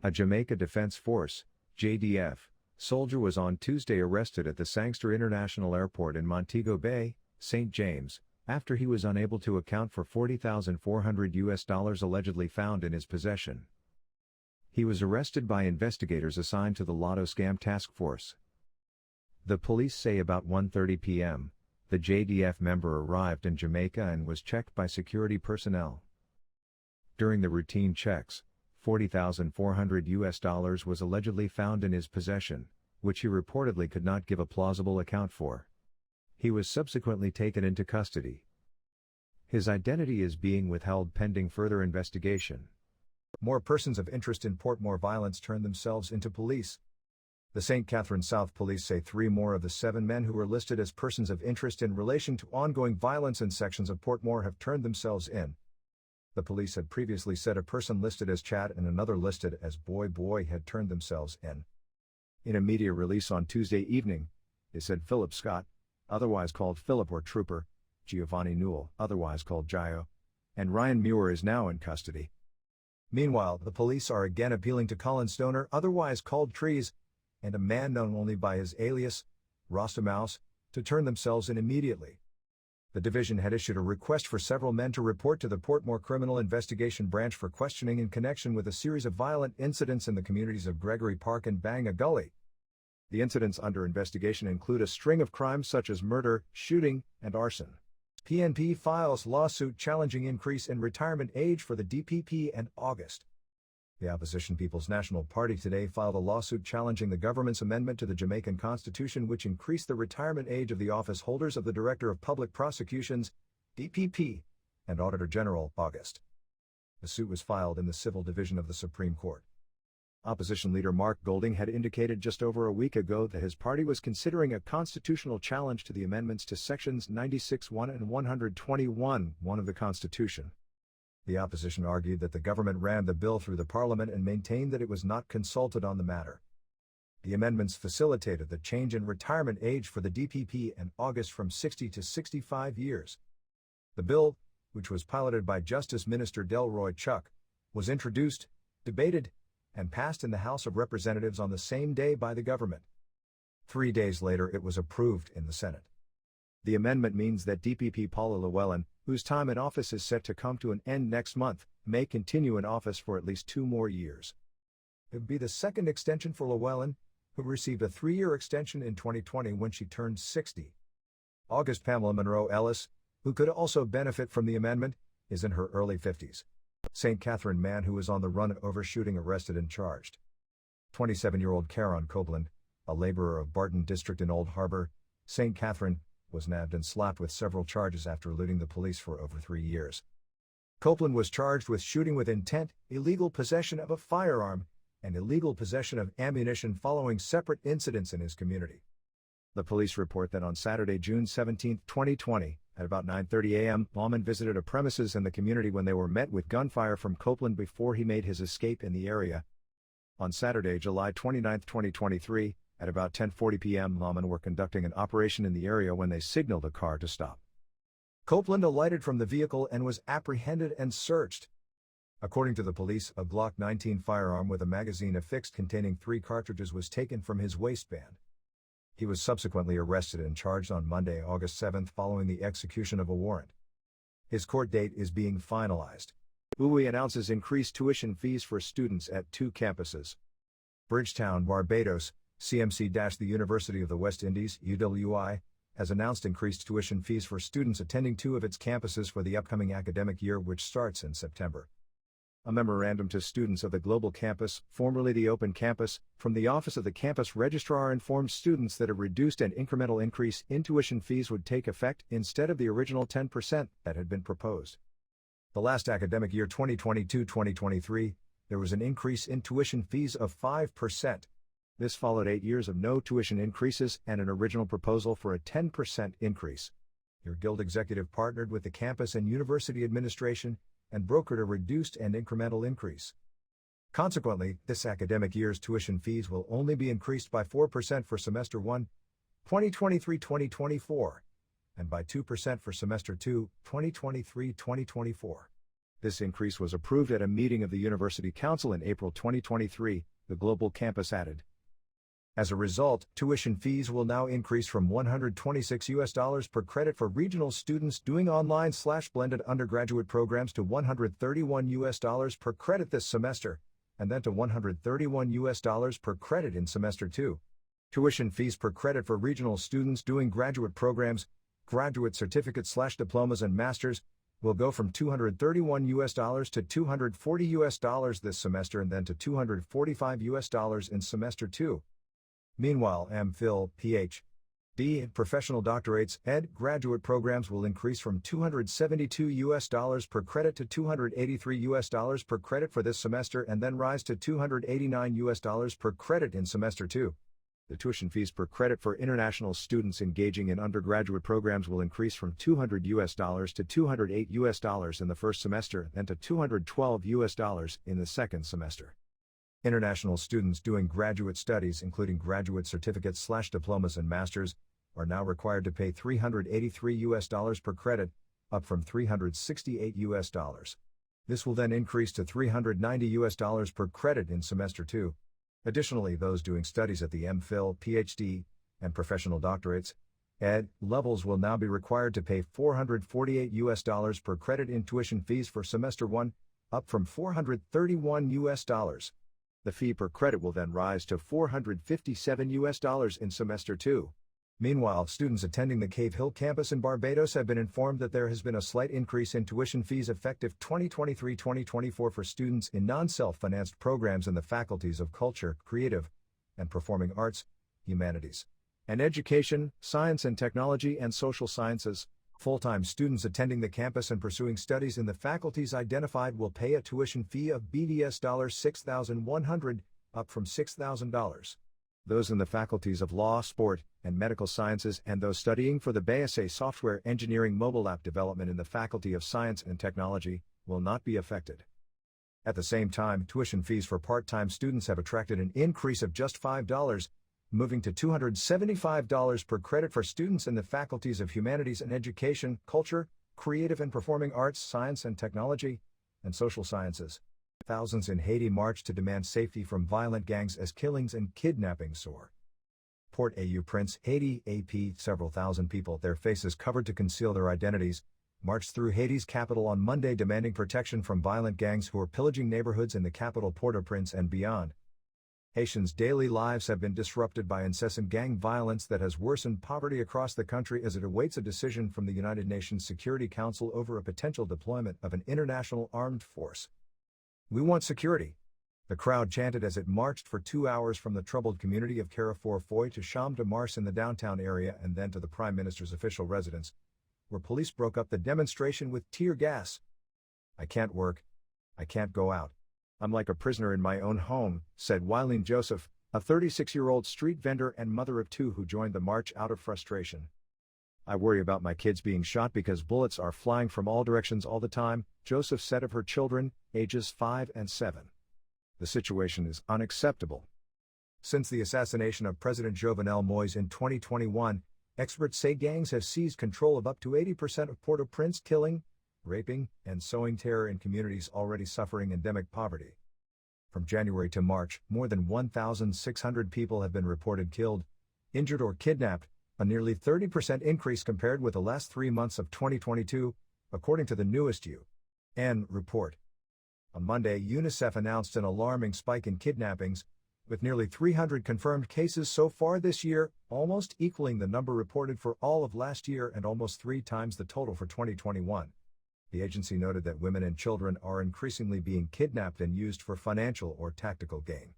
A Jamaica Defence Force JDF soldier was on Tuesday arrested at the Sangster International Airport in Montego Bay, St. James, after he was unable to account for $40,400 allegedly found in his possession. He was arrested by investigators assigned to the Lotto Scam Task Force. The police say about 1:30 p.m., the JDF member arrived in Jamaica and was checked by security personnel. During the routine checks, $40,400 was allegedly found in his possession, which he reportedly could not give a plausible account for. He was subsequently taken into custody. His identity is being withheld pending further investigation. More persons of interest in Portmore violence turned themselves into police. The St. Catherine South Police say 3 more of the 7 men who were listed as persons of interest in relation to ongoing violence in sections of Portmore have turned themselves in. The police had previously said a person listed as Chad and another listed as Boy had turned themselves in. In a media release on Tuesday evening, they said Philip Scott, otherwise called Philip or Trooper, Giovanni Newell, otherwise called Gio, and Ryan Muir is now in custody. Meanwhile, the police are again appealing to Colin Stoner, otherwise called Trees, and a man known only by his alias, Rasta Mouse, to turn themselves in immediately. The division had issued a request for several men to report to the Portmore Criminal Investigation Branch for questioning in connection with a series of violent incidents in the communities of Gregory Park and Banga Gully. The incidents under investigation include a string of crimes such as murder, shooting, and arson. PNP files lawsuit challenging increase in retirement age for the DPP in August. The opposition People's National Party today filed a lawsuit challenging the government's amendment to the Jamaican Constitution which increased the retirement age of the office holders of the Director of Public Prosecutions, DPP, and Auditor General, August. The suit was filed in the Civil Division of the Supreme Court. Opposition leader Mark Golding had indicated just over a week ago that his party was considering a constitutional challenge to the amendments to Sections 96(1) and 121(1) of the Constitution. The opposition argued that the government ran the bill through the parliament and maintained that it was not consulted on the matter. The amendments facilitated the change in retirement age for the DPP in August from 60 to 65 years. The bill, which was piloted by Justice Minister Delroy Chuck, was introduced, debated, and passed in the House of Representatives on the same day by the government. 3 days later it was approved in the Senate. The amendment means that DPP Paula Llewellyn, whose time in office is set to come to an end next month, may continue in office for at least 2 more years. It would be the second extension for Llewellyn, who received a 3-year extension in 2020 when she turned 60. August Pamela Monroe Ellis, who could also benefit from the amendment, is in her early 50s. St. Catherine man who was on the run over shooting arrested and charged. 27-year-old Caron Copeland, a laborer of Barton District in Old Harbor, St. Catherine, was nabbed and slapped with several charges after eluding the police for over 3 years. Copeland was charged with shooting with intent, illegal possession of a firearm, and illegal possession of ammunition following separate incidents in his community. The police report that on Saturday, June 17, 2020, at about 9:30 a.m., lawmen visited a premises in the community when they were met with gunfire from Copeland before he made his escape in the area. On Saturday, July 29, 2023, at about 10:40 p.m., lawmen were conducting an operation in the area when they signaled a car to stop. Copeland alighted from the vehicle and was apprehended and searched. According to the police, a Glock 19 firearm with a magazine affixed containing 3 cartridges was taken from his waistband. He was subsequently arrested and charged on Monday, August 7 following the execution of a warrant. His court date is being finalized. UWI announces increased tuition fees for students at 2 campuses. Bridgetown, Barbados, CMC-the University of the West Indies, UWI, has announced increased tuition fees for students attending 2 of its campuses for the upcoming academic year which starts in September. A memorandum to students of the Global Campus, formerly the Open Campus, from the Office of the Campus Registrar informed students that a reduced and incremental increase in tuition fees would take effect instead of the original 10% that had been proposed. The last academic year 2022-2023, there was an increase in tuition fees of 5%. This followed 8 years of no tuition increases and an original proposal for a 10% increase. Your Guild executive partnered with the campus and university administration and brokered a reduced and incremental increase. Consequently, this academic year's tuition fees will only be increased by 4% for Semester 1, 2023-2024, and by 2% for Semester 2, 2023-2024. This increase was approved at a meeting of the University Council in April 2023, the Global Campus added. As a result, tuition fees will now increase from $126 per credit for regional students doing online/blended undergraduate programs to $131 per credit this semester, and then to $131 per credit in semester 2. Tuition fees per credit for regional students doing graduate programs, graduate certificates/diplomas and masters, will go from $231 to $240 this semester and then to $245 in semester 2. Meanwhile, MPhil, Ph.D., and professional doctorates, graduate programs will increase from $272 per credit to $283 per credit for this semester and then rise to $289 per credit in semester 2. The tuition fees per credit for international students engaging in undergraduate programs will increase from $200 to $208 in the first semester and to $212 in the second semester. International students doing graduate studies, including graduate certificates/diplomas and masters, are now required to pay $383 per credit, up from $368. This will then increase to $390 per credit in semester 2. Additionally, those doing studies at the MPhil, Ph.D., and professional doctorates, levels will now be required to pay $448 per credit in tuition fees for semester 1, up from $431. The fee per credit will then rise to $457 in semester 2. Meanwhile, students attending the Cave Hill campus in Barbados have been informed that there has been a slight increase in tuition fees effective 2023-2024 for students in non-self-financed programs in the faculties of Culture, Creative, and Performing Arts, Humanities, and Education, Science and Technology and Social Sciences. Full-time students attending the campus and pursuing studies in the faculties identified will pay a tuition fee of BDS $6,100, up from $6,000. Those in the faculties of Law, Sport, and Medical Sciences and those studying for the BSA Software Engineering Mobile App Development in the Faculty of Science and Technology will not be affected. At the same time, tuition fees for part-time students have attracted an increase of just $5, moving to $275 per credit for students in the faculties of Humanities and Education, Culture, Creative and Performing Arts, Science and Technology, and Social Sciences. Thousands in Haiti march to demand safety from violent gangs as killings and kidnappings soar. Port-au-Prince, Haiti, AP, several thousand people, their faces covered to conceal their identities, marched through Haiti's capital on Monday demanding protection from violent gangs who are pillaging neighborhoods in the capital Port-au-Prince and beyond. Haitians' daily lives have been disrupted by incessant gang violence that has worsened poverty across the country as it awaits a decision from the United Nations Security Council over a potential deployment of an international armed force. "We want security," the crowd chanted as it marched for 2 hours from the troubled community of Carrefour-Foy to Champ de Mars in the downtown area and then to the Prime Minister's official residence, where police broke up the demonstration with tear gas. "I can't work. I can't go out. I'm like a prisoner in my own home," said Wileen Joseph, a 36-year-old street vendor and mother of 2 who joined the march out of frustration. "I worry about my kids being shot because bullets are flying from all directions all the time," Joseph said of her children, ages 5 and 7. "The situation is unacceptable." Since the assassination of President Jovenel Moïse in 2021, experts say gangs have seized control of up to 80% of Port-au-Prince, killing, raping, and sowing terror in communities already suffering endemic poverty. From January to March, more than 1,600 people have been reported killed, injured or kidnapped, a nearly 30% increase compared with the last 3 months of 2022, according to the newest UN report. On Monday, UNICEF announced an alarming spike in kidnappings, with nearly 300 confirmed cases so far this year, almost equaling the number reported for all of last year and almost 3 times the total for 2021. The agency noted that women and children are increasingly being kidnapped and used for financial or tactical gain.